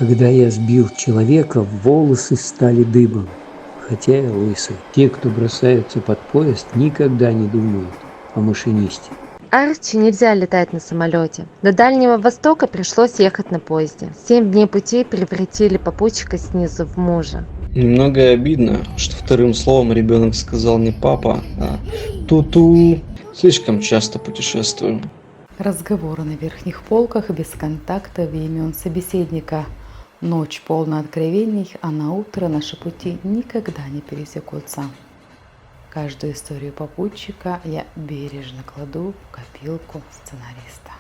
Когда я сбил человека, волосы стали дыбом, хотя я лысый. Те, кто бросаются под поезд, никогда не думают о машинисте. Арчи нельзя летать на самолете. До Дальнего Востока пришлось ехать на поезде. 7 дней пути превратили попутчика снизу в мужа. Немного обидно, что вторым словом ребенок сказал не папа, а ту-ту. Слишком часто путешествую. Разговоры на верхних полках без контакта и имен собеседника. Ночь полна откровений, а на утро наши пути никогда не пересекутся. Каждую историю попутчика я бережно кладу в копилку сценариста.